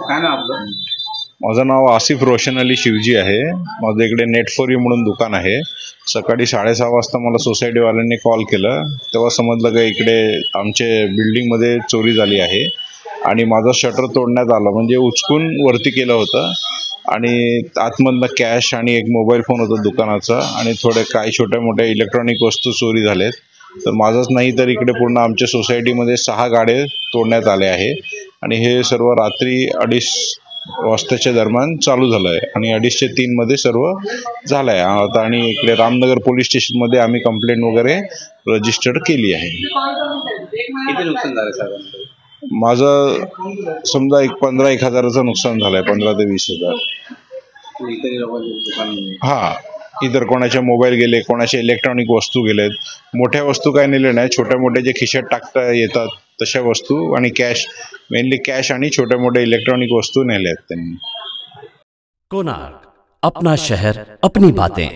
काय ना आपलं? माझं नाव आसिफ रोशन अली शिवजी आहे. माझं इकडे नेट फॉर यू म्हणून दुकान आहे. सकाळी 6:30 वाजता मला सोसायटीवाल्यांनी कॉल केला. तेव्हा समजलं का इकडे आमचे बिल्डिंगमध्ये चोरी झाली आहे आणि माझं शटर तोडण्यात आलं, म्हणजे उचकून वरती केलं होतं आणि आतमधनं कॅश आणि एक मोबाईल फोन होता दुकानाचा आणि थोडे काही छोट्या मोठ्या इलेक्ट्रॉनिक वस्तू चोरी झालेत. तर माझंच नाही तर इकडे पूर्ण आमच्या सोसायटीमध्ये 6 गाड्या तोडण्यात आले आहे आणि हे सर्व रात्री 2:30 वाजताच्या दरम्यान चालू झालं आहे आणि 2:30 ते 3 मध्ये सर्व झालं आहे आता. आणि इकडे रामनगर पोलीस स्टेशनमध्ये आम्ही कंप्लेंट वगैरे रजिस्टर्ड केली आहे. किती नुकसान झालं साधारण? माझं समजा 15-1 हजाराचं नुकसान झालं आहे, 15 ते 20 हजार. इतर लोकांचे दुकान हां, इतर कोणाचे मोबाईल गेले, कोणाचे इलेक्ट्रॉनिक वस्तू गेलेत. मोठ्या वस्तू काय नेल्या नाही, छोट्या मोठ्या जे खिशात टाकता येतात तशा वस्तू आणि कॅश, मेनली कॅश आणि छोट्या मोठ्या इलेक्ट्रॉनिक वस्तू नेल्या आहेत त्यांनी. कोणार्क, अपना शहर अपनी बातें।